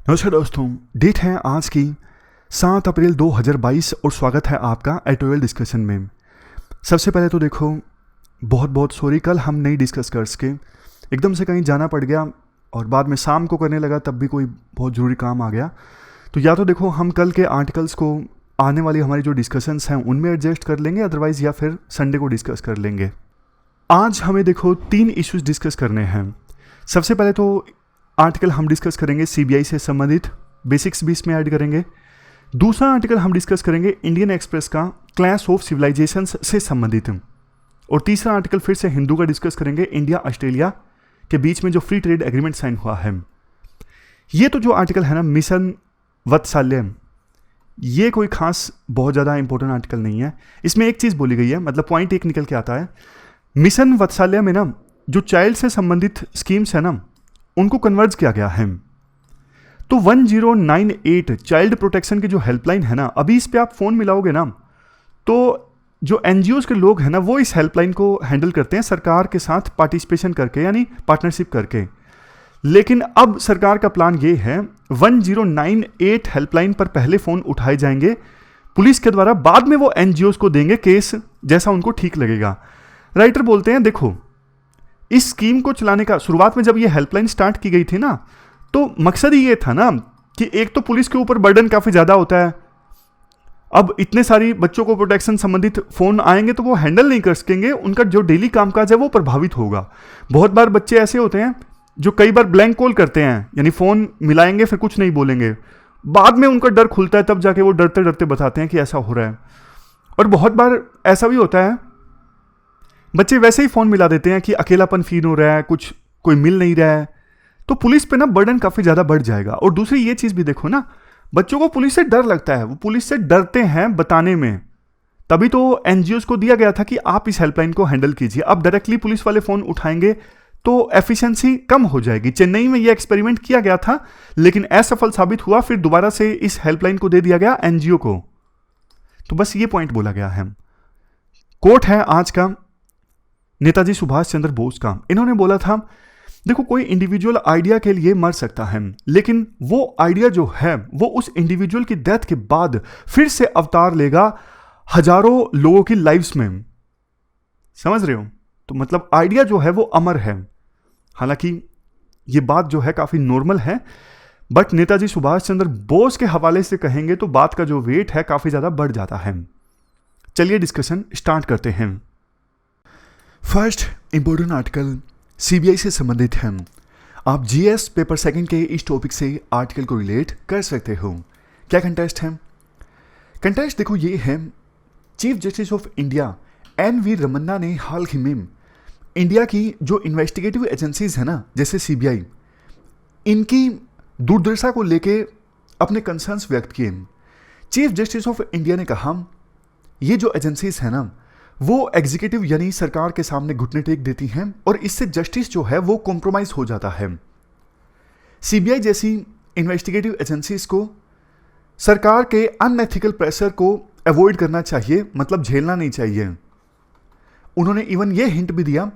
नमस्कार दोस्तों, डेट है आज की 7 अप्रैल 2022 और स्वागत है आपका एटोएल डिस्कशन में। सबसे पहले तो देखो, बहुत बहुत सॉरी, कल हम नहीं डिस्कस कर सके, एकदम से कहीं जाना पड़ गया और बाद में शाम को करने लगा, तब भी कोई बहुत ज़रूरी काम आ गया। तो या तो देखो हम कल के आर्टिकल्स को आने वाली हमारी जो डिस्कशंस हैं उनमें एडजस्ट कर लेंगे, अदरवाइज़ या फिर संडे को डिस्कस कर लेंगे। आज हमें देखो 3 इश्यूज़ डिस्कस करने हैं। सबसे पहले तो आर्टिकल हम डिस्कस करेंगे सीबीआई से संबंधित, बेसिक्स भी इसमें ऐड करेंगे। दूसरा आर्टिकल हम डिस्कस करेंगे इंडियन एक्सप्रेस का क्लैश ऑफ सिविलाइजेशंस से संबंधित। और तीसरा आर्टिकल फिर से हिंदू का डिस्कस करेंगे, इंडिया ऑस्ट्रेलिया के बीच में जो फ्री ट्रेड एग्रीमेंट साइन हुआ है। ये तो जो आर्टिकल है ना, मिशन वत्सल्य, ये कोई खास बहुत ज़्यादा इंपॉर्टेंट आर्टिकल नहीं है। इसमें एक चीज़ बोली गई है, मतलब पॉइंट एक निकल के आता है। मिशन वत्सल्य में ना जो चाइल्ड से संबंधित स्कीम्स है ना, उनको कन्वर्ज किया गया है। तो 1098 चाइल्ड प्रोटेक्शन की जो हेल्पलाइन है ना, अभी इस पे आप फ़ोन मिलाओगे ना, तो जो एनजीओज़ के लोग हैं ना, वो इस हेल्पलाइन को हैंडल करते हैं सरकार के साथ पार्टिसिपेशन करके, यानी पार्टनरशिप करके। लेकिन अब सरकार का प्लान ये है, 1098 हेल्पलाइन पर पहले फ़ोन उठाए जाएंगे पुलिस के द्वारा, बाद में वो एनजीओज़ को देंगे केस, जैसा उनको ठीक लगेगा। राइटर बोलते हैं, देखो इस स्कीम को चलाने का, शुरुआत में जब ये हेल्पलाइन स्टार्ट की गई थी ना, तो मकसद ही ये था ना कि एक तो पुलिस के ऊपर बर्डन काफ़ी ज़्यादा होता है। अब इतने सारी बच्चों को प्रोटेक्शन संबंधित फ़ोन आएंगे तो वो हैंडल नहीं कर सकेंगे, उनका जो डेली कामकाज है वो प्रभावित होगा। बहुत बार बच्चे ऐसे होते हैं जो कई बार ब्लैंक कॉल करते हैं, यानी फ़ोन मिलाएंगे फिर कुछ नहीं बोलेंगे, बाद में उनका डर खुलता है, तब जाके वो डरते डरते बताते हैं कि ऐसा हो रहा है। और बहुत बार ऐसा भी होता है, बच्चे वैसे ही फ़ोन मिला देते हैं कि अकेलापन फील हो रहा है, कुछ कोई मिल नहीं रहा है, तो पुलिस पे ना बर्डन काफ़ी ज़्यादा बढ़ जाएगा। और दूसरी ये चीज़ भी देखो ना, बच्चों को पुलिस से डर लगता है, वो पुलिस से डरते हैं बताने में। तभी तो एनजीओज़ को दिया गया था कि आप इस हेल्पलाइन को हैंडल कीजिए। अब डायरेक्टली पुलिस वाले फ़ोन उठाएंगे तो एफिशिएंसी कम हो जाएगी। चेन्नई में ये एक्सपेरिमेंट किया गया था, लेकिन असफल साबित हुआ, फिर दोबारा से इस हेल्पलाइन को दे दिया गया एनजीओ को। तो बस ये पॉइंट बोला गया है। कोट है आज का नेताजी सुभाष चंद्र बोस का। इन्होंने बोला था, देखो कोई इंडिविजुअल आइडिया के लिए मर सकता है, लेकिन वो आइडिया जो है वो उस इंडिविजुअल की डेथ के बाद फिर से अवतार लेगा हजारों लोगों की लाइफ्स में। समझ रहे हो? तो मतलब आइडिया जो है वो अमर है। हालांकि ये बात जो है काफी नॉर्मल है, बट नेताजी सुभाष चंद्र बोस के हवाले से कहेंगे तो बात का जो वेट है काफी ज्यादा बढ़ जाता है। चलिए डिस्कशन स्टार्ट करते हैं। फर्स्ट इंपॉर्टेंट आर्टिकल सीबीआई से संबंधित है। आप जीएस पेपर सेकंड के इस टॉपिक से आर्टिकल को रिलेट कर सकते हो। क्या कंटेस्ट है? कंटेस्ट देखो ये है, chief justice of India N V. Ramana ने हाल ही में इंडिया की जो इन्वेस्टिगेटिव एजेंसीज है ना, जैसे सीबीआई, इनकी दुर्दशा को लेके अपने कंसर्न्स व्यक्त किए। चीफ जस्टिस ऑफ इंडिया ने कहा, ये जो एजेंसीज है ना, वो एग्जीक्यूटिव यानी सरकार के सामने घुटने टेक देती हैं और इससे जस्टिस जो है वो कॉम्प्रोमाइज हो जाता है। सीबीआई जैसी इन्वेस्टिगेटिव एजेंसीज को सरकार के अनएथिकल प्रेशर को अवॉइड करना चाहिए, मतलब झेलना नहीं चाहिए। उन्होंने इवन ये हिंट भी दिया,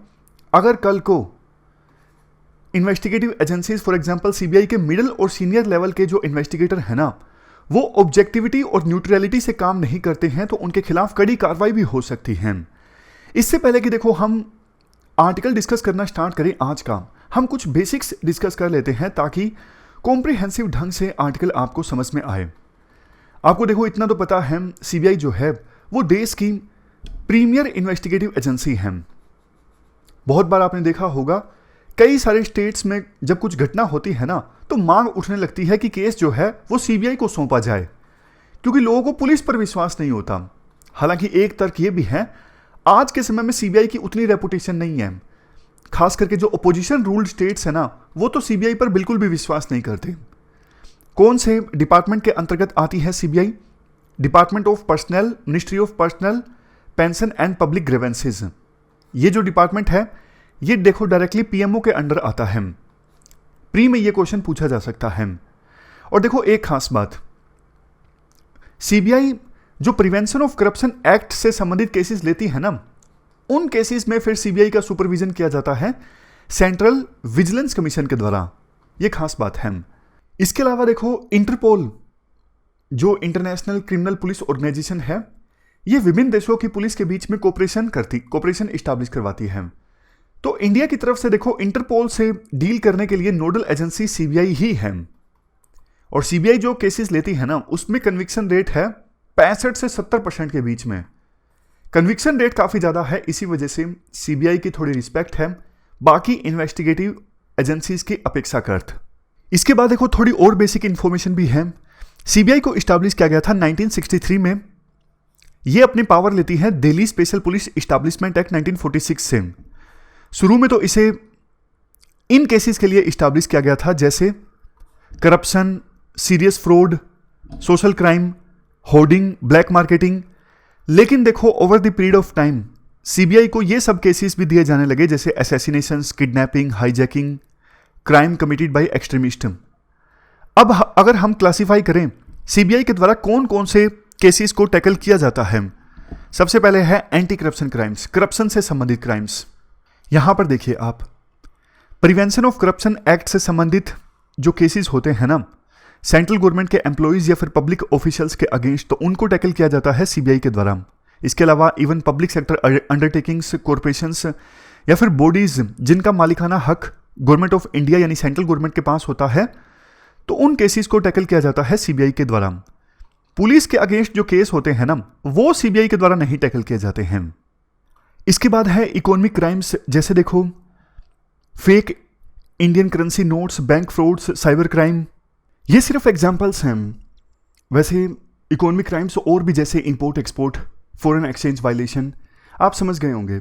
अगर कल को investigative agencies, for example CBI के मिडिल और सीनियर लेवल के जो इन्वेस्टिगेटर है ना, वो ऑब्जेक्टिविटी और न्यूट्रलिटी से काम नहीं करते हैं, तो उनके खिलाफ कड़ी कार्रवाई भी हो सकती है। इससे पहले कि देखो हम आर्टिकल डिस्कस करना स्टार्ट करें आज का, हम कुछ बेसिक्स डिस्कस कर लेते हैं ताकि कॉम्प्रिहेंसिव ढंग से आर्टिकल आपको समझ में आए। आपको देखो इतना तो पता है, सीबीआई जो है वो देश की प्रीमियर इन्वेस्टिगेटिव एजेंसी है। बहुत बार आपने देखा होगा, कई सारे स्टेट्स में जब कुछ घटना होती है ना, तो मांग उठने लगती है कि केस जो है वो सीबीआई को सौंपा जाए, क्योंकि लोगों को पुलिस पर विश्वास नहीं होता। हालांकि एक तर्क ये भी है, आज के समय में सीबीआई की उतनी रेपुटेशन नहीं है, खास करके जो अपोजिशन रूल्ड स्टेट्स है ना, वो तो सीबीआई पर बिल्कुल भी विश्वास नहीं करते। कौन से डिपार्टमेंट के अंतर्गत आती है CBI? Department of personal, ministry of personal, pension and public grievances. ये जो डिपार्टमेंट है ये देखो डायरेक्टली पीएमओ के अंडर आता है। प्री में ये क्वेश्चन पूछा जा सकता है। और देखो एक खास बात, सीबीआई जो प्रिवेंशन ऑफ करप्शन एक्ट से संबंधित केसेस लेती है ना, उन केसेस में फिर सीबीआई का सुपरविजन किया जाता है सेंट्रल विजिलेंस कमीशन के द्वारा। ये खास बात है। इसके अलावा देखो इंटरपोल जो इंटरनेशनल क्रिमिनल पुलिस ऑर्गेनाइजेशन है, ये विभिन्न देशों की पुलिस के बीच में कोऑपरेशन इस्टेब्लिश करवाती है। तो इंडिया की तरफ से देखो इंटरपोल से डील करने के लिए नोडल एजेंसी सीबीआई ही है। और सीबीआई जो केसेस लेती है ना, उसमें कन्विक्शन रेट है 65 से 70% के बीच में। कन्विक्शन रेट काफ़ी ज़्यादा है, इसी वजह से सीबीआई की थोड़ी रिस्पेक्ट है बाकी इन्वेस्टिगेटिव एजेंसीज की अपेक्षाकृत। इसके बाद देखो थोड़ी और बेसिक इंफॉर्मेशन भी है। सीबीआई को इस्टेब्लिश किया गया था 1963 में। यह अपनी पावर लेती है Delhi special police establishment act 1946 से। शुरू में तो इसे इन केसेस के लिए इस्टेब्लिश किया गया था जैसे corruption, serious fraud, social crime, hoarding, black marketing. लेकिन देखो over the period of time CBI को ये सब केसेस भी दिए जाने लगे जैसे assassinations, kidnapping, hijacking, crime committed by extremist. अब अगर हम क्लासिफाई करें सीबीआई के द्वारा कौन कौन से केसेस को टैकल किया जाता है, सबसे पहले है एंटी करप्शन क्राइम्स, करप्शन से संबंधित क्राइम्स। यहां पर देखिए आप, प्रिवेंशन ऑफ करप्शन एक्ट से संबंधित जो केसेस होते हैं ना, सेंट्रल गवर्नमेंट के एम्प्लॉइज या फिर पब्लिक ऑफिशियल्स के अगेंस्ट, तो उनको टैकल किया जाता है सीबीआई के द्वारा। इसके अलावा even public sector undertakings, corporations या फिर बॉडीज जिनका मालिकाना हक गवर्नमेंट ऑफ इंडिया यानी सेंट्रल गवर्नमेंट के पास होता है, तो उन केसेस को टैकल किया जाता है सीबीआई के द्वारा। पुलिस के अगेंस्ट जो केस होते हैं ना, वो सीबीआई के द्वारा नहीं टैकल किए जाते हैं। इसके बाद है इकोनॉमिक क्राइम्स, जैसे देखो fake Indian currency notes, bank frauds, cyber crime, ये सिर्फ एग्जांपल्स हैं। वैसे इकोनॉमिक क्राइम्स और भी जैसे import export, foreign exchange violation, आप समझ गए होंगे।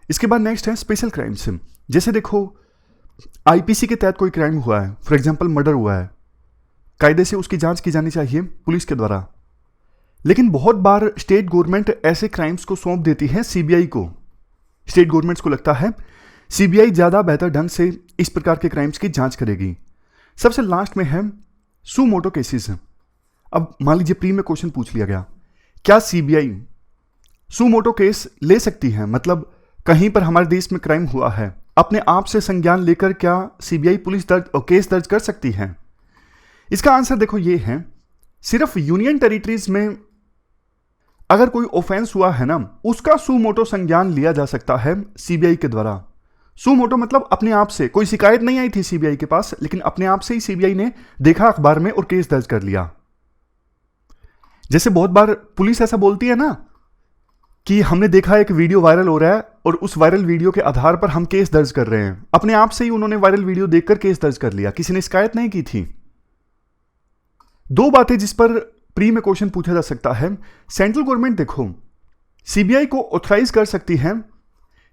इसके बाद नेक्स्ट है स्पेशल क्राइम्स, जैसे देखो आईपीसी के तहत कोई क्राइम हुआ है, फॉर एग्जांपल मर्डर हुआ है, कायदे से उसकी जांच की जानी चाहिए पुलिस के द्वारा। लेकिन बहुत बार स्टेट गवर्नमेंट ऐसे क्राइम्स को सौंप देती है सीबीआई को। स्टेट गवर्नमेंट्स को लगता है सीबीआई ज़्यादा बेहतर ढंग से इस प्रकार के क्राइम्स की जांच करेगी। सबसे लास्ट में है सू मोटो केसेस। अब मान लीजिए प्री में क्वेश्चन पूछ लिया गया, क्या सीबीआई सू मोटो केस ले सकती है, मतलब कहीं पर हमारे देश में क्राइम हुआ है, अपने आप से संज्ञान लेकर क्या सीबीआई पुलिस केस दर्ज कर सकती है? इसका आंसर देखो ये है, सिर्फ यूनियन टेरिटरीज में अगर कोई ऑफेंस हुआ है ना, उसका सू मोटो संज्ञान लिया जा सकता है सीबीआई के द्वारा। सू मोटो मतलब अपने आप से, कोई शिकायत नहीं आई थी सीबीआई के पास, लेकिन अपने आप से ही सीबीआई ने देखा अखबार में और केस दर्ज कर लिया। जैसे बहुत बार पुलिस ऐसा बोलती है ना कि हमने देखा एक वीडियो वायरल हो रहा है और उस वायरल वीडियो के आधार पर हम केस दर्ज कर रहे हैं। अपने आप से ही उन्होंने वायरल वीडियो देखकर केस दर्ज कर लिया, किसी ने शिकायत नहीं की थी। दो बातें जिस पर प्री में क्वेश्चन पूछा जा सकता है। सेंट्रल गवर्नमेंट देखो सीबीआई को ऑथराइज कर सकती है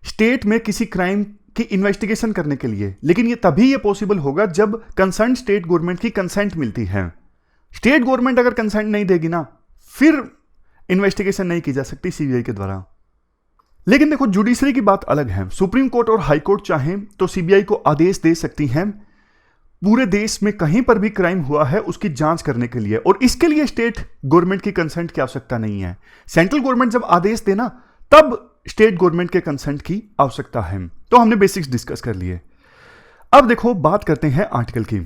स्टेट में किसी क्राइम की इन्वेस्टिगेशन करने के लिए, लेकिन ये तभी ये पॉसिबल होगा जब कंसर्न स्टेट गवर्नमेंट की कंसेंट मिलती है। स्टेट गवर्नमेंट अगर कंसेंट नहीं देगी ना, फिर इन्वेस्टिगेशन नहीं की जा सकती सीबीआई के द्वारा। लेकिन देखो जुडिशरी की बात अलग है। सुप्रीम कोर्ट और हाई कोर्ट चाहें तो सीबीआई को आदेश दे सकती हैं पूरे देश में कहीं पर भी क्राइम हुआ है उसकी जांच करने के लिए, और इसके लिए स्टेट गवर्नमेंट की कंसेंट की आवश्यकता नहीं है। सेंट्रल गवर्नमेंट जब आदेश देना तब स्टेट गवर्नमेंट के कंसेंट की आवश्यकता है। तो हमने बेसिक्स डिस्कस कर लिए। अब देखो बात करते हैं आर्टिकल की।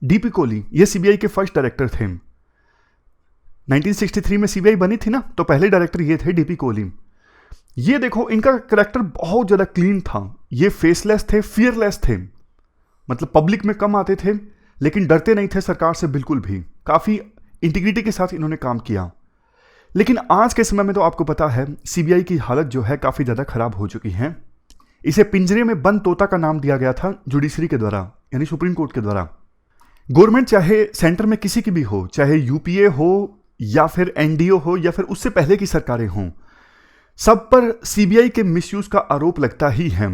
डीपी कोहली ये सीबीआई के फर्स्ट डायरेक्टर थे। 1963 में सीबीआई बनी थी ना, तो पहले डायरेक्टर ये थे डीपी कोहली। ये देखो इनका कैरेक्टर बहुत ज्यादा क्लीन था। ये फेसलेस थे, फियरलेस थे, मतलब पब्लिक में कम आते थे लेकिन डरते नहीं थे सरकार से बिल्कुल भी। काफी इंटीग्रिटी के साथ इन्होंने काम किया। लेकिन आज के समय में तो आपको पता है सीबीआई की हालत जो है काफी ज्यादा खराब हो चुकी है। इसे पिंजरे में बंद तोता का नाम दिया गया था जुडिशरी के द्वारा, यानी सुप्रीम कोर्ट के द्वारा। गवर्नमेंट चाहे सेंटर में किसी की भी हो, चाहे यूपीए हो या फिर एनडीओ हो या फिर उससे पहले की सरकारें हों, सब पर सीबीआई के मिसयूज का आरोप लगता ही है।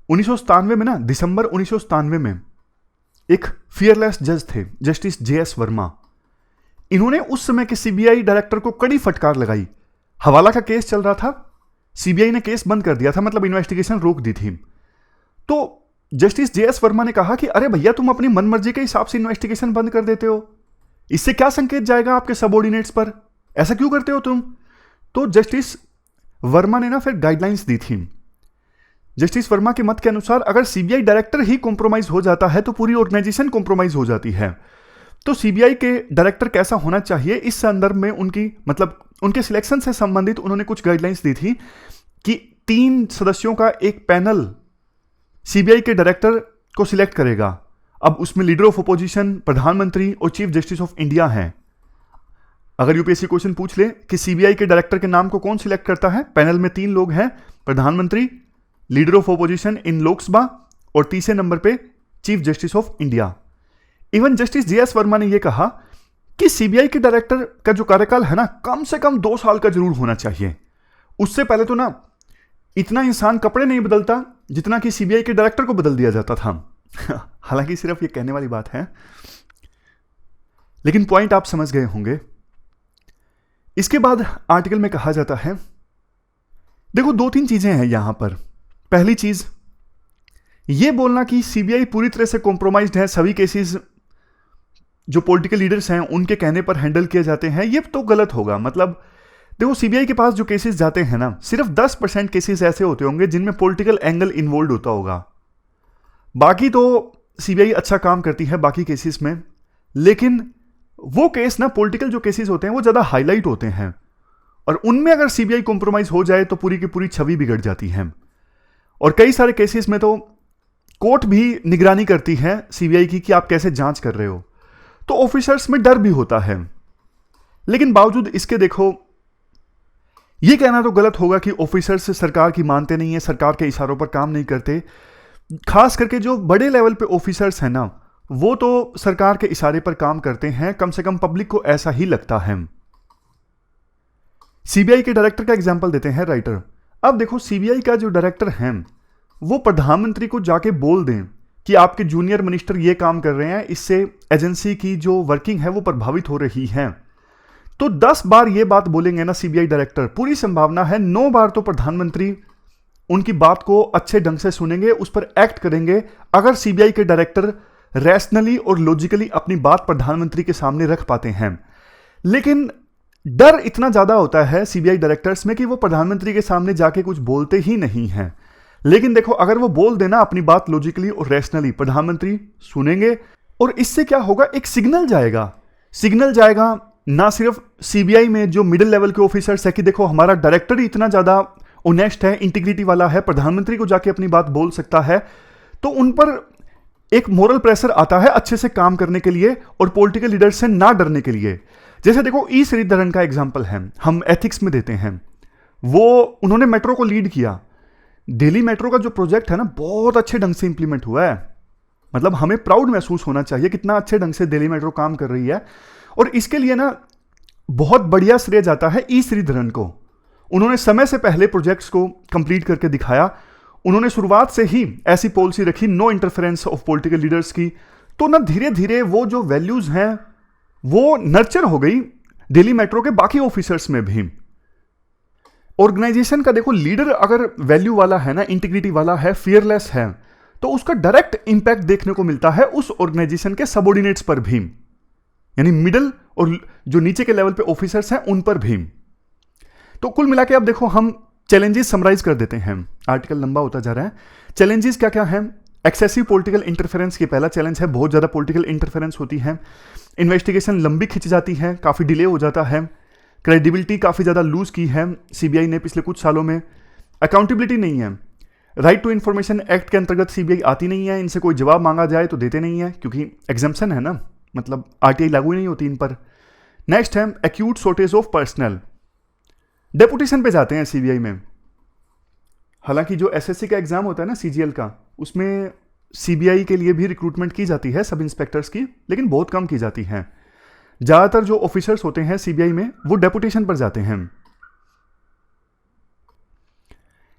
1997 में ना, दिसंबर 1997 में एक फियरलेस जज थे जस्टिस जेएस वर्मा। इन्होंने उस समय के सीबीआई डायरेक्टर को कड़ी फटकार लगाई। हवाला का केस चल रहा था, सीबीआई ने केस बंद कर दिया था, मतलब इन्वेस्टिगेशन रोक दी थी। तो जस्टिस जेएस वर्मा ने कहा कि अरे भैया तुम अपनी मनमर्जी के हिसाब से इन्वेस्टिगेशन बंद कर देते हो, इससे क्या संकेत जाएगा आपके सबऑर्डिनेट्स पर, ऐसा क्यों करते हो तुम? तो जस्टिस वर्मा ने ना फिर गाइडलाइंस दी थी। जस्टिस वर्मा के मत के अनुसार अगर सीबीआई डायरेक्टर ही कॉम्प्रोमाइज हो जाता है तो पूरी ऑर्गेनाइजेशन कॉम्प्रोमाइज हो जाती है। तो सीबीआई के डायरेक्टर कैसा होना चाहिए, इस संदर्भ में उनके सिलेक्शन से संबंधित उन्होंने कुछ गाइडलाइंस दी थी कि 3 सदस्यों का एक पैनल सीबीआई के डायरेक्टर को सिलेक्ट करेगा। अब उसमें लीडर ऑफ अपोजिशन, प्रधानमंत्री और चीफ जस्टिस ऑफ इंडिया हैं। अगर यूपीएससी क्वेश्चन पूछ ले कि सीबीआई के डायरेक्टर के नाम को कौन सिलेक्ट करता है, पैनल में 3 लोग हैं, प्रधानमंत्री, leader of opposition in Lok Sabha और तीसरे नंबर पे chief justice of India. Even justice GS Verma ने यह कहा कि सीबीआई के डायरेक्टर का जो कार्यकाल है ना, कम से कम 2 साल का जरूर होना चाहिए। उससे पहले तो ना इतना इंसान कपड़े नहीं बदलता जितना कि सीबीआई के डायरेक्टर को बदल दिया जाता था। हालांकि सिर्फ ये कहने वाली बात है, लेकिन पॉइंट आप समझ गए होंगे। इसके बाद आर्टिकल में कहा जाता है, देखो 2-3 चीजें हैं यहां पर। पहली चीज ये बोलना कि सीबीआई पूरी तरह से कॉम्प्रोमाइज्ड है, सभी केसेस जो पॉलिटिकल लीडर्स हैं उनके कहने पर हैंडल किए जाते हैं, ये तो गलत होगा। मतलब देखो सीबीआई के पास जो केसेस जाते हैं ना, सिर्फ 10% केसेस ऐसे होते होंगे जिनमें पॉलिटिकल एंगल इन्वॉल्व होता होगा। बाकी तो सीबीआई अच्छा काम करती है बाकी केसेस में, लेकिन वो केस ना, पॉलिटिकल जो केसेस होते हैं वो ज्यादा हाईलाइट होते हैं, और उनमें अगर सीबीआई कॉम्प्रोमाइज हो जाए तो पूरी की पूरी छवि बिगड़ जाती है। और कई सारे केसेस में तो कोर्ट भी निगरानी करती है सीबीआई की कि आप कैसे जांच कर रहे हो, तो ऑफिसर्स में डर भी होता है। लेकिन बावजूद इसके देखो, यह कहना तो गलत होगा कि ऑफिसर्स सरकार की मानते नहीं है, सरकार के इशारों पर काम नहीं करते। खास करके जो बड़े लेवल पे ऑफिसर्स हैं ना, वो तो सरकार के इशारे पर काम करते हैं, कम से कम पब्लिक को ऐसा ही लगता है। सीबीआई के डायरेक्टर का एग्जांपल देते हैं राइटर। अब देखो सीबीआई का जो डायरेक्टर है वो प्रधानमंत्री को जाके बोल दें कि आपके जूनियर मिनिस्टर ये काम कर रहे हैं, इससे एजेंसी की जो वर्किंग है वो प्रभावित हो रही है, तो 10 बार ये बात बोलेंगे ना सीबीआई डायरेक्टर, पूरी संभावना है 9 बार तो प्रधानमंत्री उनकी बात को अच्छे ढंग से सुनेंगे, उस पर एक्ट करेंगे। अगर सीबीआई के डायरेक्टर रैशनली और लॉजिकली अपनी बात प्रधानमंत्री के सामने रख पाते हैं। लेकिन डर इतना ज्यादा होता है सीबीआई डायरेक्टर्स में कि वो प्रधानमंत्री के सामने जाके कुछ बोलते ही नहीं हैं। लेकिन देखो अगर वो बोल देना अपनी बात लॉजिकली और रैशनली, प्रधानमंत्री सुनेंगे, और इससे क्या होगा, एक सिग्नल जाएगा ना सिर्फ सीबीआई में जो मिडिल लेवल के ऑफिसर्स है कि देखो हमारा डायरेक्टर ही इतना ज्यादा ऑनेस्ट है, इंटीग्रिटी वाला है, प्रधानमंत्री को जाके अपनी बात बोल सकता है, तो उन पर एक मोरल प्रेशर आता है अच्छे से काम करने के लिए और पॉलिटिकल लीडर से ना डरने के लिए। जैसे देखो ई श्रीधरन का एग्जांपल है, हम एथिक्स में देते हैं। उन्होंने मेट्रो को लीड किया। दिल्ली मेट्रो का जो प्रोजेक्ट है ना, बहुत अच्छे ढंग से इंप्लीमेंट हुआ है। मतलब हमें प्राउड महसूस होना चाहिए कितना अच्छे ढंग से दिल्ली मेट्रो काम कर रही है, और इसके लिए ना बहुत बढ़िया श्रेय जाता है ई श्रीधरन को। उन्होंने समय से पहले प्रोजेक्ट्स को कंप्लीट करके दिखाया। उन्होंने शुरुआत से ही ऐसी पॉलिसी रखी, no interference of political leaders की, तो ना धीरे धीरे वो जो वैल्यूज हैं वो नर्चर हो गई दिल्ली मेट्रो के बाकी ऑफिसर्स में भी। ऑर्गेनाइजेशन का देखो लीडर अगर वैल्यू वाला है ना, इंटीग्रिटी वाला है, फियरलेस है, तो उसका डायरेक्ट इंपैक्ट देखने को मिलता है उस ऑर्गेनाइजेशन के सबऑर्डिनेट्स पर भी, यानी मिडिल और जो नीचे के लेवल पे ऑफिसर्स हैं उन पर भी। तो कुल मिला के अब देखो हम चैलेंजेस समराइज कर देते हैं, आर्टिकल लंबा होता जा रहा है। चैलेंजेस क्या क्या हैं? एक्सेसिव पॉलिटिकल इंटरफेरेंस की पहला चैलेंज है, बहुत ज्यादा पॉलिटिकल इंटरफेरेंस होती है, इन्वेस्टिगेशन लंबी खिंच जाती है, काफी डिले हो जाता है, क्रेडिबिलिटी काफी ज्यादा लूज की है सीबीआई ने पिछले कुछ सालों में, अकाउंटेबिलिटी नहीं है, राइट टू इंफॉर्मेशन एक्ट के अंतर्गत सीबीआई आती नहीं है, इनसे कोई जवाब मांगा जाए तो देते नहीं है क्योंकि एग्जम्पशन है ना, मतलब आरटीआई लागू ही नहीं होती इन पर। नेक्स्ट है acute shortage of personal, deputation पे जाते हैं सीबीआई में। हालांकि जो एसएससी का एग्जाम होता है ना सीजीएल का, उसमें सीबीआई के लिए भी रिक्रूटमेंट की जाती है सब इंस्पेक्टर्स की, लेकिन बहुत कम की जाती है। ज्यादातर जो ऑफिसर्स होते हैं सीबीआई में वो डेपुटेशन पर जाते हैं।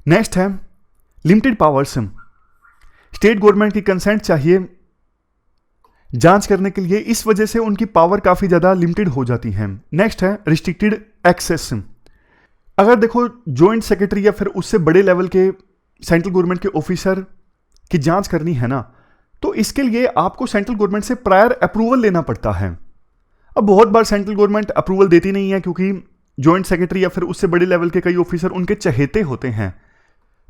नेक्स्ट है लिमिटेड पावर्स, स्टेट गवर्नमेंट की कंसेंट चाहिए जांच करने के लिए, इस वजह से उनकी पावर काफी ज्यादा लिमिटेड हो जाती है। नेक्स्ट है रिस्ट्रिक्टेड एक्सेस, अगर देखो जॉइंट सेक्रेटरी या फिर उससे बड़े लेवल के सेंट्रल गवर्नमेंट के ऑफिसर की जांच करनी है ना, तो इसके लिए आपको सेंट्रल गवर्नमेंट से प्रायर अप्रूवल लेना पड़ता है। अब बहुत बार सेंट्रल गवर्नमेंट अप्रूवल देती नहीं है क्योंकि जॉइंट सेक्रेटरी या फिर उससे बड़े लेवल के कई ऑफिसर उनके चहेते होते हैं,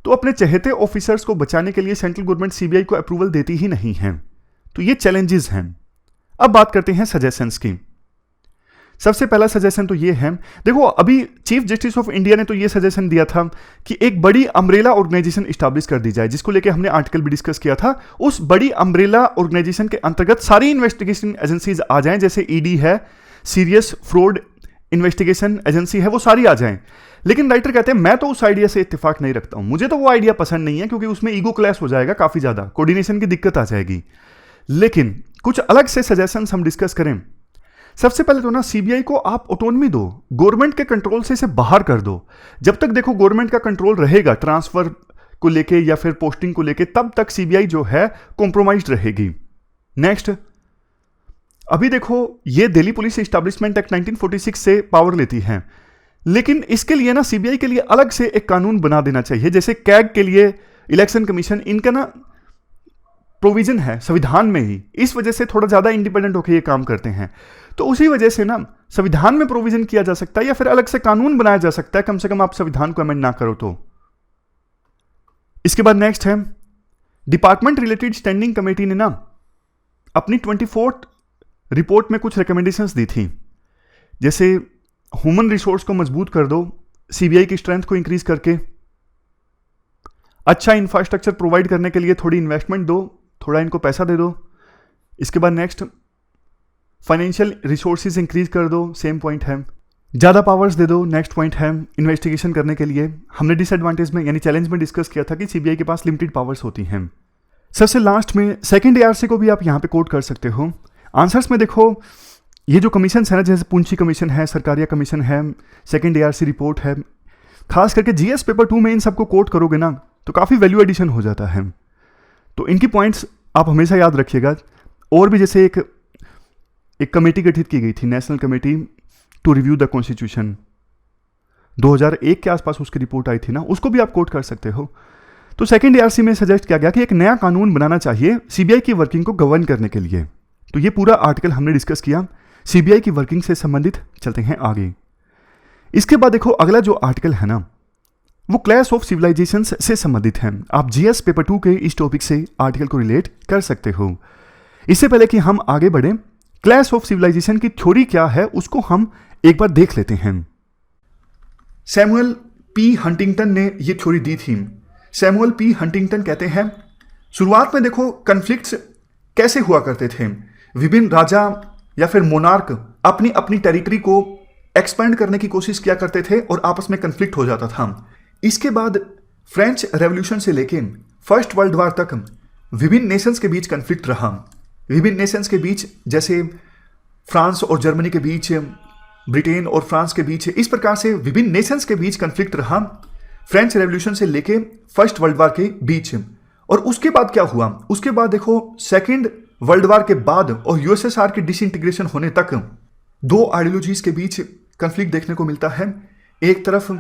तो अपने चहेते ऑफिसर्स को बचाने के लिए सेंट्रल गवर्नमेंट सीबीआई को अप्रूवल देती ही नहीं है। तो ये चैलेंजेस हैं। अब बात करते हैं सजेशंस की। सबसे पहला सजेशन तो ये है, देखो अभी चीफ जस्टिस ऑफ इंडिया ने तो ये सजेशन दिया था कि एक बड़ी अम्ब्रेला ऑर्गेनाइजेशन स्टैब्लिश कर दी जाए, जिसको लेके हमने आर्टिकल भी डिस्कस किया था। उस बड़ी अम्ब्रेला ऑर्गेनाइजेशन के अंतर्गत सारी इन्वेस्टिगेशन एजेंसीज आ जाएं, जैसे ईडी है, सीरियस फ्रॉड इन्वेस्टिगेशन एजेंसी है, वो सारी आ जाएं। लेकिन राइटर कहते हैं मैं तो उस आइडिया से इत्तेफाक नहीं रखता हूं, मुझे तो वो आइडिया पसंद नहीं है, क्योंकि उसमें ईगो क्लैश हो जाएगा, काफी ज्यादा कोऑर्डिनेशन की दिक्कत आ जाएगी। लेकिन कुछ अलग से सजेशंस हम डिस्कस करें। सबसे पहले तो ना सीबीआई को आप ऑटोनॉमी दो, गवर्नमेंट के कंट्रोल से इसे बाहर कर दो। जब तक देखो गवर्नमेंट का कंट्रोल रहेगा ट्रांसफर को लेके या फिर पोस्टिंग को लेके, तब तक सीबीआई जो है कॉम्प्रोमाइज्ड रहेगी। नेक्स्ट, अभी देखो ये दिल्ली पुलिस एस्टैब्लिशमेंट एक्ट 1946 से पावर लेती है, लेकिन इसके लिए ना सीबीआई के लिए अलग से एक कानून बना देना चाहिए, जैसे कैग के लिए इलेक्शन कमीशन, इनका ना प्रोविजन है संविधान में ही, इस वजह से थोड़ा ज्यादा इंडिपेंडेंट होकर ये काम करते हैं। तो उसी वजह से ना संविधान में प्रोविजन किया जा सकता है या फिर अलग से कानून बनाया जा सकता है, कम से कम आप संविधान को अमेंड ना करो तो। इसके बाद नेक्स्ट है, डिपार्टमेंट रिलेटेड स्टैंडिंग कमेटी ने ना अपनी 24th रिपोर्ट में कुछ रिकमेंडेशंस दी थी, जैसे ह्यूमन रिसोर्स को मजबूत कर दो, सीबीआई की स्ट्रेंथ को इंक्रीज करके, अच्छा इंफ्रास्ट्रक्चर प्रोवाइड करने के लिए थोड़ी इन्वेस्टमेंट दो, थोड़ा इनको पैसा दे दो। इसके बाद नेक्स्ट, फाइनेंशियल रिसोर्सेज इंक्रीज कर दो, सेम पॉइंट है। ज़्यादा पावर्स दे दो, नेक्स्ट पॉइंट है। इन्वेस्टिगेशन करने के लिए हमने डिसएडवांटेज में यानी चैलेंज में डिस्कस किया था कि सीबीआई के पास लिमिटेड पावर्स होती हैं। सबसे लास्ट में सेकंड एआरसी को भी आप यहाँ पे कोट कर सकते हो। आंसर्स में देखो ये जो कमीशन है ना, जैसे पूंछी कमीशन है, सरकारिया कमीशन है, सेकंड एआरसी रिपोर्ट है, खास करके जीएस पेपर 2 में इन सबको कोट करोगे ना तो काफ़ी वैल्यू एडिशन हो जाता है। तो इनकी पॉइंट्स आप हमेशा याद रखिएगा। और भी जैसे एक कमेटी गठित की गई थी, national committee to review the constitution, 2001 के आसपास उसकी रिपोर्ट आई थी ना, उसको भी आप कोट कर सकते हो। तो सेकंड एआरसी में सजेस्ट किया गया कि एक नया कानून बनाना चाहिए सीबीआई की वर्किंग को गवर्न करने के लिए। तो ये पूरा आर्टिकल हमने डिस्कस किया सीबीआई की वर्किंग से संबंधित। चलते हैं आगे। इसके बाद देखो अगला जो आर्टिकल है ना, वो क्लैश ऑफ सिविलाइजेशंस से संबंधित है। आप जीएस पेपर 2 के इस टॉपिक से आर्टिकल को रिलेट कर सकते हो। इससे पहले कि हम आगे बढ़े, क्लैश ऑफ सिविलाइजेशन की थ्योरी क्या है उसको हम एक बार देख लेते हैं। सैमुअल पी हंटिंगटन ने ये थ्योरी दी थी। सैमुअल पी हंटिंगटन कहते हैं, शुरुआत में देखो कन्फ्लिक्ट्स कैसे हुआ करते थे, विभिन्न राजा या फिर मोनार्क अपनी अपनी टेरिटरी को एक्सपेंड करने की कोशिश किया करते थे और आपस में कन्फ्लिक्ट हो जाता था। इसके बाद फ्रेंच रेवोल्यूशन से लेके फर्स्ट वर्ल्ड वॉर तक विभिन्न नेशंस के बीच कन्फ्लिक्ट रहा। विभिन्न नेशंस के बीच, जैसे फ्रांस और जर्मनी के बीच, ब्रिटेन और फ्रांस के बीच, इस प्रकार से विभिन्न नेशंस के बीच कन्फ्लिक्ट रहा फ्रेंच रेवोल्यूशन से लेके फर्स्ट वर्ल्ड वॉर के बीच। और उसके बाद क्या हुआ, उसके बाद देखो सेकेंड वर्ल्ड वॉर के बाद और यूएसएसआर की डिसइंटीग्रेशन होने तक दो आइडियोलॉजीज के बीच कन्फ्लिक्ट देखने को मिलता है। एक तरफ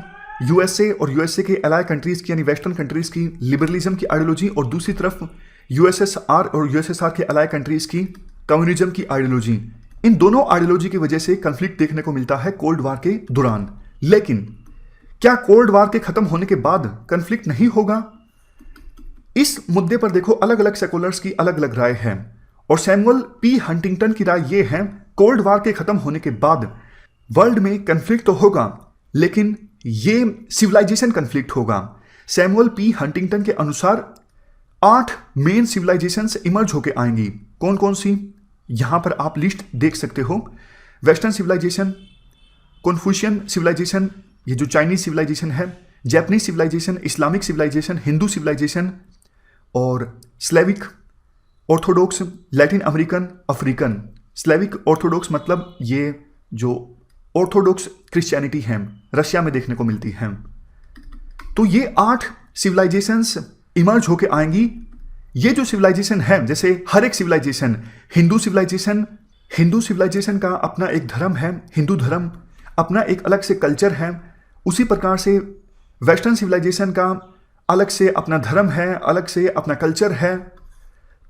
यूएसए और यूएसए के अलाइ कंट्रीज की यानी वेस्टर्न कंट्रीज की लिबरलिज्म की आइडियोलॉजी, और दूसरी तरफ यूएसएसआर और यूएसएसआर के अलाइ कंट्रीज की कम्युनिज्म की आइडियोलॉजी। इन दोनों आइडियोलॉजी की वजह से कन्फ्लिक्ट देखने को मिलता है कोल्ड वॉर के दौरान। लेकिन क्या कोल्ड वॉर के खत्म होने के बाद कन्फ्लिक्ट नहीं होगा? इस मुद्दे पर देखो अलग अलग सेकुलर्स की अलग अलग राय है, और सैमुअल पी हंटिंगटन की राय यह है कोल्ड वॉर के खत्म होने के बाद वर्ल्ड में कन्फ्लिक्ट तो होगा, लेकिन ये सिविलाइजेशन कन्फ्लिक्ट होगा। सैमुअल पी हंटिंगटन के अनुसार 8 मेन सिविलाइजेशंस इमर्ज होके आएंगी। कौन कौन सी, यहां पर आप लिस्ट देख सकते हो। वेस्टर्न सिविलाइजेशन, कन्फ्यूशियन सिविलाइजेशन, ये जो चाइनीज सिविलाइजेशन है, Japanese civilisation, Islamic civilisation, Hindu civilisation, और Slavic orthodox, Latin American, African. Slavic orthodox मतलब ये जो ऑर्थोडॉक्स क्रिश्चियनिटी है, रशिया में देखने को मिलती है। तो ये 8 सिविलाइजेशंस इमर्ज होके आएंगी। ये जो सिविलाइजेशन है, जैसे हर एक सिविलाइजेशन, हिंदू सिविलाइजेशन का अपना एक धर्म है, हिंदू धर्म, अपना एक अलग से कल्चर है। उसी प्रकार से वेस्टर्न सिविलाइजेशन का अलग से अपना धर्म है, अलग से अपना कल्चर है।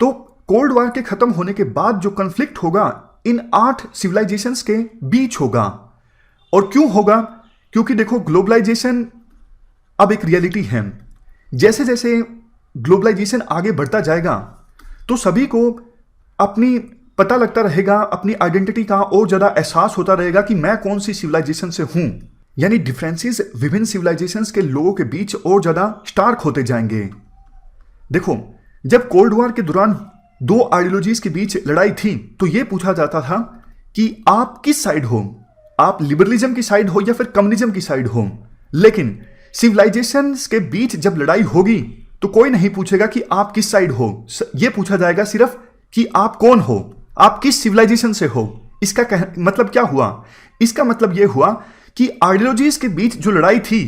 तो कोल्ड वॉर के खत्म होने के बाद जो कन्फ्लिक्ट होगा इन 8 सिविलाइजेशंस के बीच होगा। और क्यों होगा? क्योंकि देखो ग्लोबलाइजेशन अब एक रियलिटी है। जैसे जैसे ग्लोबलाइजेशन आगे बढ़ता जाएगा तो सभी को अपनी पता लगता रहेगा, अपनी आइडेंटिटी का और ज़्यादा एहसास होता रहेगा कि मैं कौन सी सिविलाइजेशन से हूँ। यानी डिफरेंसेस विभिन्न सिविलाइजेशंस के लोगों के बीच और ज़्यादा स्टार्क होते जाएंगे। देखो, जब कोल्ड वॉर के दौरान दो आइडियोलॉजीज के बीच लड़ाई थी तो यह पूछा जाता था कि आप किस साइड हो, आप लिबरलिज्म की साइड हो या फिर कम्युनिज्म की साइड हो। लेकिन सिविलाइजेशंस के बीच जब लड़ाई होगी तो कोई नहीं पूछेगा कि आप किस साइड हो, यह पूछा जाएगा सिर्फ कि आप कौन हो, आप किस सिविलाइजेशन से हो। इसका मतलब क्या हुआ? इसका मतलब यह हुआ कि आइडियोलॉजीज के बीच जो लड़ाई थी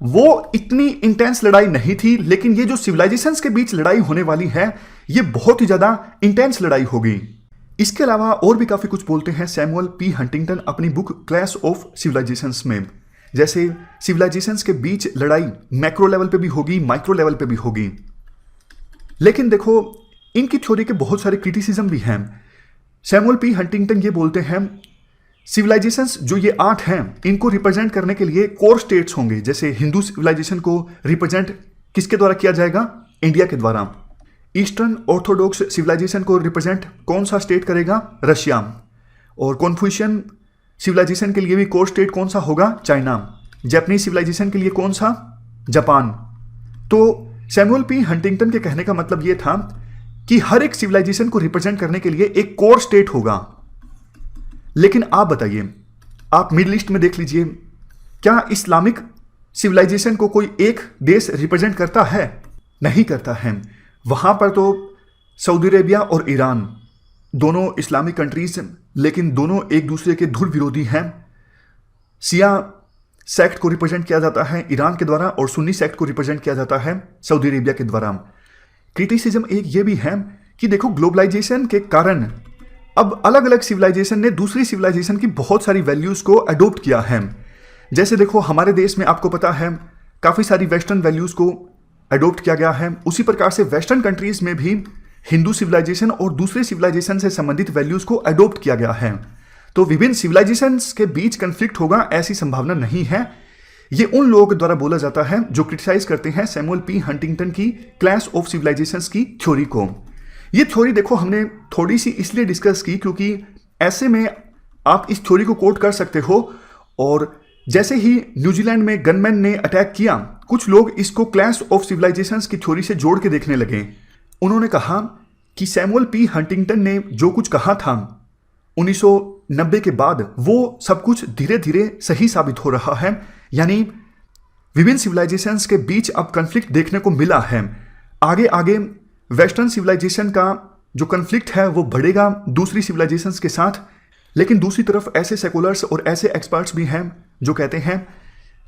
वो इतनी इंटेंस लड़ाई नहीं थी, लेकिन ये जो सिविलाइजेशंस के बीच लड़ाई होने वाली है ये बहुत ही ज्यादा इंटेंस लड़ाई होगी। इसके अलावा और भी काफी कुछ बोलते हैं सैमुअल पी हंटिंगटन अपनी बुक क्लैश ऑफ सिविलाइजेशंस में। जैसे सिविलाइजेशंस के बीच लड़ाई मैक्रो लेवल पे भी होगी, माइक्रो लेवल पे भी होगी। लेकिन देखो, इनकी थ्योरी के बहुत सारे क्रिटिसिज्म भी हैं। सैमुअल पी हंटिंगटन ये बोलते हैं सिविलाइजेशंस जो ये 8 हैं इनको रिप्रेजेंट करने के लिए कोर स्टेट्स होंगे। जैसे हिंदू सिविलाइजेशन को रिप्रेजेंट किसके द्वारा किया जाएगा? इंडिया के द्वारा। ईस्टर्न ऑर्थोडॉक्स सिविलाइजेशन को रिप्रेजेंट कौन सा स्टेट करेगा? रशिया। और कॉन्फ्यूशियन सिविलाइजेशन के लिए भी कोर स्टेट कौन सा होगा? चाइना। जापानीज सिविलाइजेशन के लिए कौन सा? जापान। तो सैमुअल पी हंटिंगटन के कहने का मतलब यह था कि हर एक सिविलाइजेशन को रिप्रेजेंट करने के लिए एक कोर स्टेट होगा। लेकिन आप बताइए, आप मिडिल ईस्ट में देख लीजिए, क्या इस्लामिक सिविलाइजेशन को कोई एक देश रिप्रेजेंट करता है? नहीं करता है। वहां पर तो सऊदी अरेबिया और ईरान दोनों इस्लामिक कंट्रीज, लेकिन दोनों एक दूसरे के धुर विरोधी हैं। शिया सेक्ट को रिप्रेजेंट किया जाता है ईरान के द्वारा और सुन्नी सेक्ट को रिप्रेजेंट किया जाता है सऊदी अरेबिया के द्वारा। क्रिटिसिज्म एक ये भी है कि देखो, ग्लोबलाइजेशन के कारण अब अलग अलग सिविलाइजेशन ने दूसरी सिविलाइजेशन की बहुत सारी वैल्यूज को अडोप्ट किया है। जैसे देखो, हमारे देश में आपको पता है काफी सारी वेस्टर्न वैल्यूज को अडोप्ट किया गया है। उसी प्रकार से वेस्टर्न कंट्रीज में भी हिंदू सिविलाइजेशन और दूसरे सिविलाइजेशन से संबंधित वैल्यूज को अडोप्ट किया गया है। तो विभिन्न सिविलाइजेशंस के बीच कंफ्लिक्ट होगा ऐसी संभावना नहीं है। ये उन लोगों के द्वारा बोला जाता है जो क्रिटिसाइज करते हैं सैमुअल पी हंटिंगटन की क्लैश ऑफ सिविलाइजेशंस की थ्योरी को। ये थ्योरी देखो, हमने थोड़ी सी इसलिए डिस्कस की क्योंकि ऐसे में आप इस थ्योरी को कोट कर सकते हो। और जैसे ही न्यूजीलैंड में गनमैन ने अटैक किया, कुछ लोग इसको क्लैश ऑफ सिविलाइजेशंस की थ्योरी से जोड़ के देखने लगे। उन्होंने कहा कि सैमुअल पी हंटिंगटन ने जो कुछ कहा था 1990 के बाद, वो सब कुछ धीरे धीरे सही साबित हो रहा है। यानी विभिन्न सिविलाइजेशंस के बीच अब कन्फ्लिक्ट देखने को मिला है। आगे आगे वेस्टर्न सिविलाइजेशन का जो कन्फ्लिक्ट है वो बढ़ेगा दूसरी सिविलाइजेशंस के साथ। लेकिन दूसरी तरफ ऐसे सेकुलर्स और ऐसे एक्सपर्ट्स भी हैं जो कहते हैं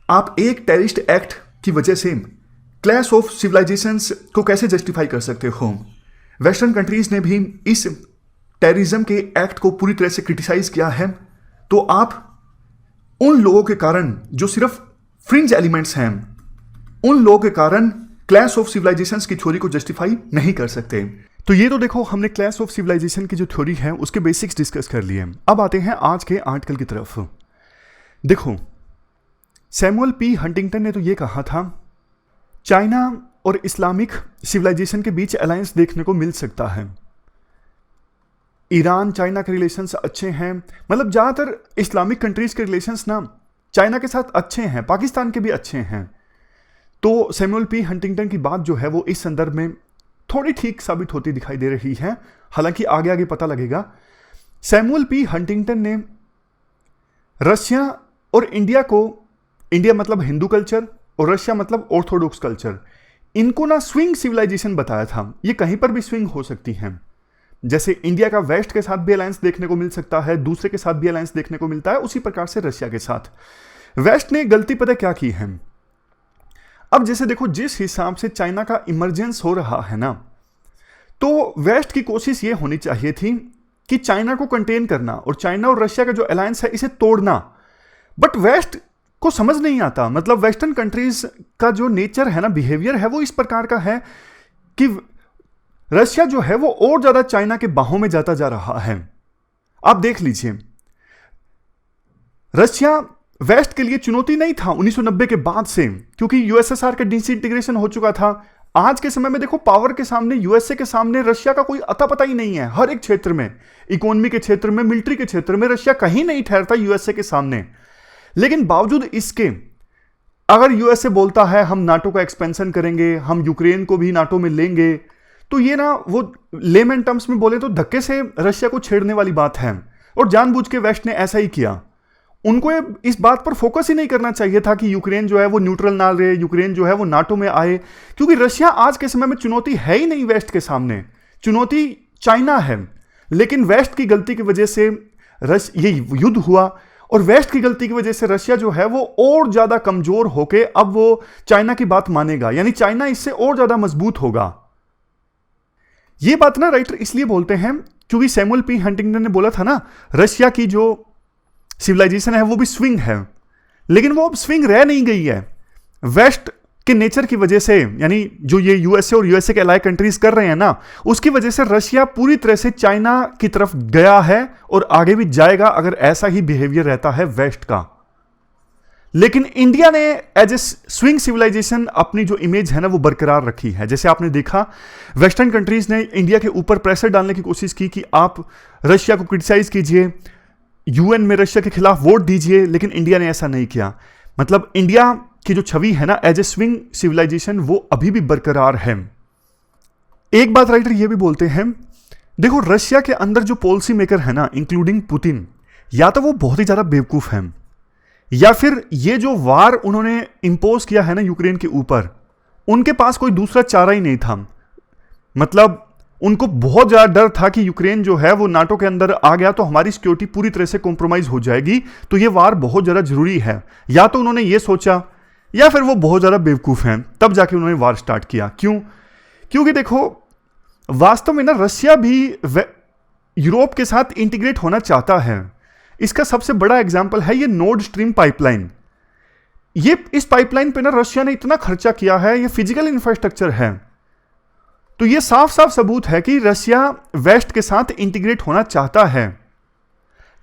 आप एक टेररिस्ट एक्ट की वजह से क्लैश ऑफ सिविलाइजेशंस को कैसे जस्टिफाई कर सकते हो। वेस्टर्न कंट्रीज ने भी इस टेररिज्म के एक्ट को पूरी तरह से क्रिटिसाइज किया है। तो आप उन लोगों के कारण जो सिर्फ फ्रिंज एलिमेंट्स हैं, उन लोगों के कारण क्लैश ऑफ सिविलाइजेशंस की थ्योरी को जस्टिफाई नहीं कर सकते। तो ये तो देखो, हमने क्लैश ऑफ सिविलाइजेशन की जो थ्योरी है उसके बेसिक्स डिस्कस कर लिए। अब आते हैं आज के आर्टिकल की तरफ। देखो, सैमुअल पी हंटिंगटन ने तो ये कहा था चाइना और इस्लामिक सिविलाइजेशन के बीच अलायंस देखने को मिल सकता है। ईरान चाइना के रिलेशंस अच्छे हैं, मतलब ज़्यादातर इस्लामिक कंट्रीज के रिलेशंस ना चाइना के साथ अच्छे हैं, पाकिस्तान के भी अच्छे हैं। तो सैमुअल पी हंटिंगटन की बात जो है वो इस संदर्भ में थोड़ी ठीक साबित होती दिखाई दे रही है, हालांकि आगे आगे पता लगेगा। सैमुअल पी हंटिंगटन ने रशिया और इंडिया को, इंडिया मतलब हिंदू कल्चर और रशिया मतलब ऑर्थोडॉक्स कल्चर, इनको ना स्विंग सिविलाइजेशन बताया था। ये कहीं पर भी स्विंग हो सकती हैं। जैसे इंडिया का वेस्ट के साथ भी अलायंस देखने को मिल सकता है, दूसरे के साथ भी अलायंस देखने को मिलता है, उसी प्रकार से रशिया के साथ। वेस्ट ने गलती पता क्या की है? अब जैसे देखो, जिस हिसाब से चाइना का इमरजेंस हो रहा है ना, तो वेस्ट की कोशिश ये होनी चाहिए थी कि चाइना को कंटेन करना और चाइना और रशिया का जो अलायंस है इसे तोड़ना। बट वेस्ट को समझ नहीं आता, मतलब वेस्टर्न कंट्रीज का जो नेचर है ना, बिहेवियर है, वो इस प्रकार का है कि रशिया जो है वो और ज्यादा चाइना के बाहों में जाता जा रहा है। आप देख लीजिए, रशिया वेस्ट के लिए चुनौती नहीं था 1990 के बाद से, क्योंकि यूएसएसआर का डिसइंटीग्रेशन हो चुका था। आज के समय में देखो, पावर के सामने, यूएसए के सामने रशिया का कोई अता पता ही नहीं है। हर एक क्षेत्र में, इकोनॉमी के क्षेत्र में, मिलिट्री के क्षेत्र में रशिया कहीं नहीं ठहरता यूएसए के सामने। लेकिन बावजूद इसके, अगर यूएसए बोलता है हम नाटो का एक्सपेंशन करेंगे, हम यूक्रेन को भी नाटो में लेंगे, तो ये ना, वो लेमन टर्म्स में बोले तो धक्के से रशिया को छेड़ने वाली बात है। और जानबूझ के वेस्ट ने ऐसा ही किया। उनको इस बात पर फोकस ही नहीं करना चाहिए था कि यूक्रेन जो है वो न्यूट्रल ना रहे, यूक्रेन जो है वो नाटो में आए, क्योंकि रशिया आज के समय में चुनौती है ही नहीं वेस्ट के सामने। चुनौती चाइना है। लेकिन वेस्ट की गलती की वजह से ये युद्ध हुआ, और वेस्ट की गलती की वजह से रशिया जो है वो और ज्यादा कमजोर होके अब वो चाइना की बात मानेगा, यानी चाइना इससे और ज्यादा मजबूत होगा। ये बात ना राइटर इसलिए बोलते हैं क्योंकि सैमुअल पी हंटिंगटन ने बोला था ना, रशिया की जो सिविलाइजेशन है वो भी स्विंग है, लेकिन वो अब स्विंग रह नहीं गई है। वेस्ट के नेचर की वजह से, यानी जो ये यूएसए और यूएसए के अलाइ कंट्रीज कर रहे हैं ना, उसकी वजह से रशिया पूरी तरह से चाइना की तरफ गया है और आगे भी जाएगा अगर ऐसा ही बिहेवियर रहता है वेस्ट का। लेकिन इंडिया ने एज ए स्विंग सिविलाइजेशन अपनी जो इमेज है ना वो बरकरार रखी है। जैसे आपने देखा, वेस्टर्न कंट्रीज ने इंडिया के ऊपर प्रेशर डालने की कोशिश की कि आप रशिया को क्रिटिसाइज कीजिए, यूएन में रशिया के खिलाफ वोट दीजिए, लेकिन इंडिया ने ऐसा नहीं किया। मतलब इंडिया की जो छवि है ना एज ए स्विंग सिविलाइजेशन, वो अभी भी बरकरार है। एक बात राइटर ये भी बोलते हैं, देखो रशिया के अंदर जो पॉलिसी मेकर है ना, इंक्लूडिंग पुतिन, या तो वो बहुत ही ज्यादा बेवकूफ हैं, या फिर ये जो वार उन्होंने इंपोज किया है ना यूक्रेन के ऊपर, उनके पास कोई दूसरा चारा ही नहीं था। मतलब उनको बहुत ज्यादा डर था कि यूक्रेन जो है वो नाटो के अंदर आ गया तो हमारी सिक्योरिटी पूरी तरह से कॉम्प्रोमाइज हो जाएगी, तो ये वार बहुत ज्यादा जरूरी है। या तो उन्होंने ये सोचा, या फिर वो बहुत ज्यादा बेवकूफ हैं, तब जाके उन्होंने वार स्टार्ट किया। क्यों? क्योंकि देखो, वास्तव में ना रशिया भी यूरोप के साथ इंटीग्रेट होना चाहता है। इसका सबसे बड़ा एग्जाम्पल है ये नॉर्ड स्ट्रीम पाइपलाइन। ये इस पाइपलाइन पे ना रशिया ने इतना खर्चा किया है, ये फिजिकल इंफ्रास्ट्रक्चर है। तो ये साफ साफ सबूत है कि रशिया वेस्ट के साथ इंटीग्रेट होना चाहता है।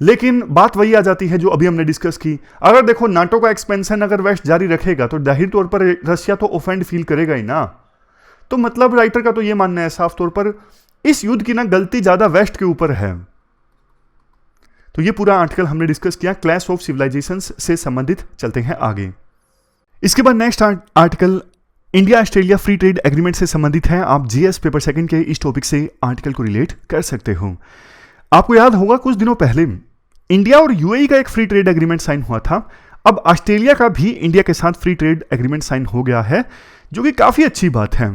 लेकिन बात वही आ जाती है जो अभी हमने डिस्कस की। अगर देखो नाटो का एक्सपेंशन अगर वेस्ट जारी रखेगा तो जाहिर तौर पर रशिया तो ऑफेंड फील करेगा ही ना। तो मतलब राइटर का तो ये मानना है साफ तौर पर, इस युद्ध की ना गलती ज्यादा वेस्ट के ऊपर है। तो ये पूरा आर्टिकल हमने डिस्कस किया क्लैश ऑफ सिविलाइजेशंस से संबंधित। चलते हैं आगे। इसके बाद next article India Australia free trade agreement से संबंधित है। आप जीएस पेपर सेकंड के इस टॉपिक से आर्टिकल को रिलेट कर सकते हो। आपको याद होगा कुछ दिनों पहले इंडिया और यूएई का एक फ्री ट्रेड एग्रीमेंट साइन हुआ था। अब ऑस्ट्रेलिया का भी इंडिया के साथ फ्री ट्रेड एग्रीमेंट साइन हो गया है, जो कि काफी अच्छी बात है।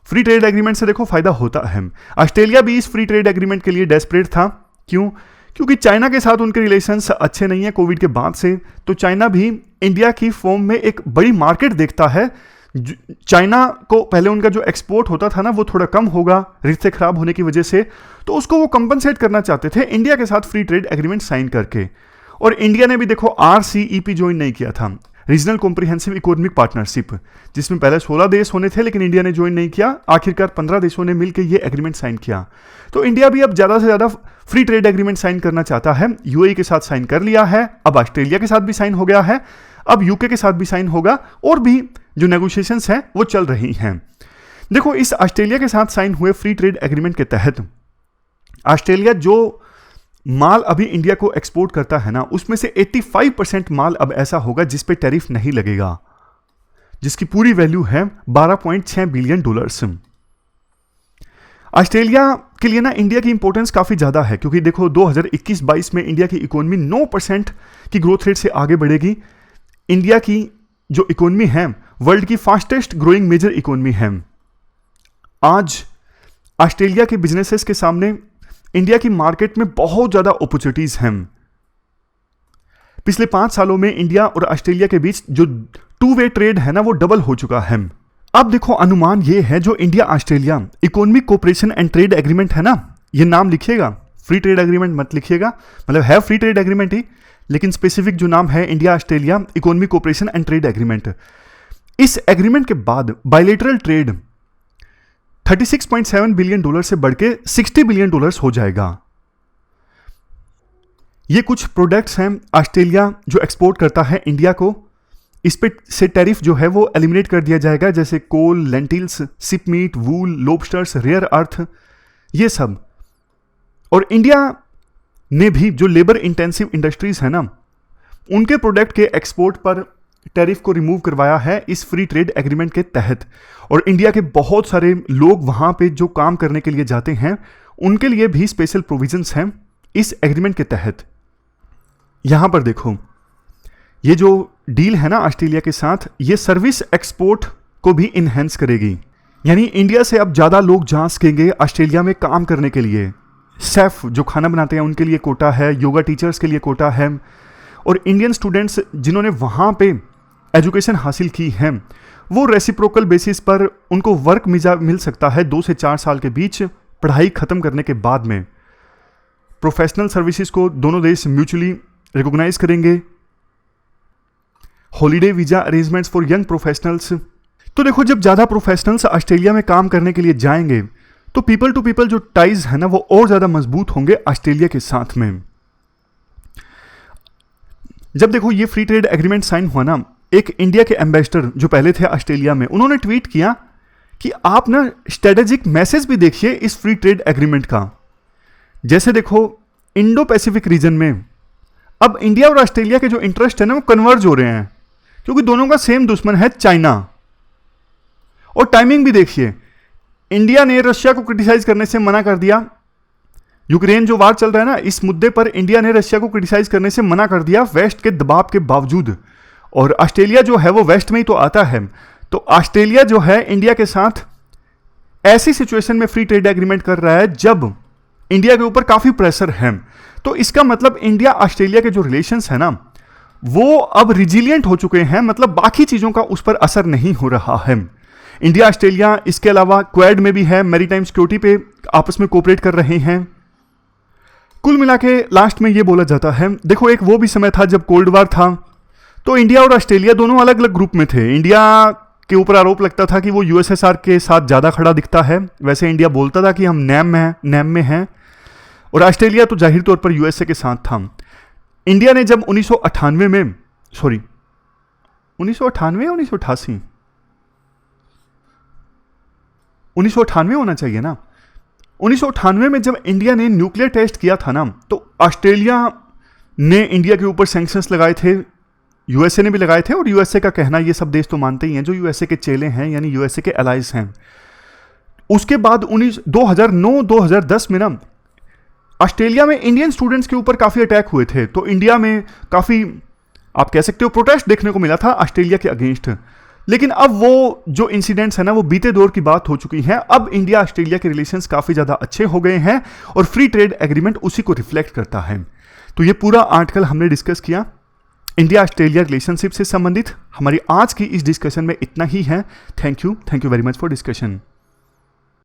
फ्री ट्रेड एग्रीमेंट से देखो फायदा होता है। ऑस्ट्रेलिया भी इस फ्री ट्रेड एग्रीमेंट के लिए डेस्परेट था। क्यों? क्योंकि चाइना के साथ उनके रिलेशंस अच्छे नहीं है कोविड के बाद से। तो चाइना भी इंडिया की फॉर्म में एक बड़ी मार्केट देखता है। चाइना को पहले उनका जो एक्सपोर्ट होता था ना वो थोड़ा कम होगा रिश्ते खराब होने की वजह से, तो उसको वो कंपनसेट करना चाहते थे इंडिया के साथ फ्री ट्रेड एग्रीमेंट साइन करके। और इंडिया ने भी देखो RCEP ज्वाइन नहीं किया था, रीजनल कॉम्प्रिहेंसिव इकोनॉमिक पार्टनरशिप, जिसमें पहले 16 देश होने थे लेकिन इंडिया ने ज्वाइन नहीं किया। आखिरकार 15 देशों ने मिलकर ये एग्रीमेंट साइन किया। तो इंडिया भी अब ज्यादा से ज्यादा फ्री ट्रेड एग्रीमेंट साइन करना चाहता है। यूएई के साथ साइन कर लिया है, अब ऑस्ट्रेलिया के साथ भी साइन हो गया है, अब यूके के साथ भी साइन होगा, और भी जो नेगोशिएशंस हैं वो चल रही हैं। देखो इस ऑस्ट्रेलिया के साथ साइन हुए फ्री ट्रेड एग्रीमेंट के तहत ऑस्ट्रेलिया जो माल अभी इंडिया को एक्सपोर्ट करता है ना, उसमें से 85% माल अब ऐसा होगा जिस पे टैरिफ नहीं लगेगा, जिसकी पूरी वैल्यू है $12.6 बिलियन। ऑस्ट्रेलिया के लिए ना इंडिया की इंपॉर्टेंस काफी ज्यादा है, क्योंकि देखो 2021-22 में इंडिया की इकोनॉमी 9% की ग्रोथ रेट से आगे बढ़ेगी। इंडिया की जो इकोनॉमी है वर्ल्ड की फास्टेस्ट ग्रोइंग मेजर इकोनॉमी है। आज ऑस्ट्रेलिया के बिजनेसेस के सामने इंडिया की मार्केट में बहुत ज्यादा अपॉर्चुनिटीज हैं। पिछले 5 सालों में इंडिया और ऑस्ट्रेलिया के बीच जो 2 वे ट्रेड है ना वो डबल हो चुका है। अब देखो अनुमान ये है, जो India Australia economic cooperation and trade agreement है ना, ये नाम लिखिएगा, फ्री ट्रेड एग्रीमेंट मत लिखिएगा, मतलब है फ्री ट्रेड एग्रीमेंट ही, लेकिन स्पेसिफिक जो नाम है India Australia economic cooperation and trade agreement. इस एग्रीमेंट के बाद बायलैटरल ट्रेड $36.7 बिलियन से बढ़ के $60 बिलियन हो जाएगा। ये कुछ प्रोडक्ट्स हैं ऑस्ट्रेलिया जो एक्सपोर्ट करता है इंडिया को, इस पे से टैरिफ जो है वो एलिमिनेट कर दिया जाएगा, जैसे कोल, लेंटिल्स, सिप मीट, वूल, लोबस्टर्स, रेयर अर्थ, ये सब। और इंडिया ने भी जो लेबर इंटेंसिव इंडस्ट्रीज है ना, उनके प्रोडक्ट के एक्सपोर्ट पर टैरिफ को रिमूव करवाया है इस फ्री ट्रेड एग्रीमेंट के तहत। और इंडिया के बहुत सारे लोग वहां पे जो काम करने के लिए जाते हैं, उनके लिए भी स्पेशल प्रोविजंस हैं इस एग्रीमेंट के तहत। यहां पर देखो, ये जो डील है ना ऑस्ट्रेलिया के साथ, ये सर्विस एक्सपोर्ट को भी इनहेंस करेगी। यानी इंडिया से अब ज़्यादा लोग जा सकेंगे ऑस्ट्रेलिया में काम करने के लिए। शेफ जो खाना बनाते हैं उनके लिए कोटा है, योगा टीचर्स के लिए कोटा है, और इंडियन स्टूडेंट्स जिन्होंने वहाँ पे एजुकेशन हासिल की है, वो रेसिप्रोकल बेसिस पर उनको वर्क वीज़ा मिल सकता है 2 से 4 साल के बीच पढ़ाई ख़त्म करने के बाद में। प्रोफेशनल सर्विसेज को दोनों देश म्यूचुअली रिकॉग्नाइज करेंगे। Holiday visa arrangements for young professionals. तो देखो, जब ज़्यादा प्रोफेशनल्स ऑस्ट्रेलिया में काम करने के लिए जाएंगे तो पीपल टू पीपल जो टाइज है ना, वो और ज़्यादा मजबूत होंगे ऑस्ट्रेलिया के साथ में। जब देखो ये फ्री ट्रेड एग्रीमेंट साइन हुआ ना, एक इंडिया के एम्बेसडर जो पहले थे ऑस्ट्रेलिया में, उन्होंने ट्वीट किया कि आप ना स्ट्रेटेजिक मैसेज भी देखिए इस फ्री ट्रेड एग्रीमेंट का। जैसे देखो, इंडो पैसिफिक रीजन में अब इंडिया और ऑस्ट्रेलिया के जो इंटरेस्ट है ना, वो कन्वर्ज हो रहे हैं, क्योंकि दोनों का सेम दुश्मन है चाइना। और टाइमिंग भी देखिए, इंडिया ने रशिया को क्रिटिसाइज करने से मना कर दिया। यूक्रेन जो वार चल रहा है ना, इस मुद्दे पर इंडिया ने रशिया को क्रिटिसाइज करने से मना कर दिया वेस्ट के दबाव के बावजूद। और ऑस्ट्रेलिया जो है वो वेस्ट में ही तो आता है, तो ऑस्ट्रेलिया जो है इंडिया के साथ ऐसी सिचुएशन में फ्री ट्रेड एग्रीमेंट कर रहा है जब इंडिया के ऊपर काफी प्रेशर है। तो इसका मतलब इंडिया ऑस्ट्रेलिया के जो रिलेशंस है ना, वो अब रिजिलियंट हो चुके हैं, मतलब बाकी चीजों का उस पर असर नहीं हो रहा है। इंडिया ऑस्ट्रेलिया इसके अलावा क्वाड में भी है, मैरीटाइम सिक्योरिटी पे आपस में कोऑपरेट कर रहे हैं। कुल मिला के लास्ट में ये बोला जाता है, देखो एक वो भी समय था जब कोल्ड वार था, तो इंडिया और ऑस्ट्रेलिया दोनों अलग अलग ग्रुप में थे। इंडिया के ऊपर आरोप लगता था कि वो यूएसएसआर के साथ ज़्यादा खड़ा दिखता है, वैसे इंडिया बोलता था कि हम नैम में हैं, और ऑस्ट्रेलिया तो जाहिर तौर पर यूएसए के साथ था। इंडिया ने जब 1998 में, सॉरी 1998 या 1988, 1998 होना चाहिए ना, 1998 में जब इंडिया ने न्यूक्लियर टेस्ट किया था ना, तो ऑस्ट्रेलिया ने इंडिया के ऊपर सैंक्शंस लगाए थे, यूएसए ने भी लगाए थे। और यूएसए का कहना, ये सब देश तो मानते ही हैं जो यूएसए के चेले हैं, यानी यूएसए के एलाइज हैं। उसके बाद 2009-2010 में ना ऑस्ट्रेलिया में इंडियन स्टूडेंट्स के ऊपर काफ़ी अटैक हुए थे, तो इंडिया में काफ़ी, आप कह सकते हो, प्रोटेस्ट देखने को मिला था ऑस्ट्रेलिया के अगेंस्ट। लेकिन अब वो जो इंसिडेंट्स है ना, वो बीते दौर की बात हो चुकी हैं। अब इंडिया ऑस्ट्रेलिया के रिलेशंस काफ़ी ज़्यादा अच्छे हो गए हैं और फ्री ट्रेड एग्रीमेंट उसी को रिफ्लेक्ट करता है। तो ये पूरा आर्टिकल हमने डिस्कस किया इंडिया ऑस्ट्रेलिया रिलेशनशिप से संबंधित। हमारी आज की इस डिस्कशन में इतना ही है। Thank you very much for discussion.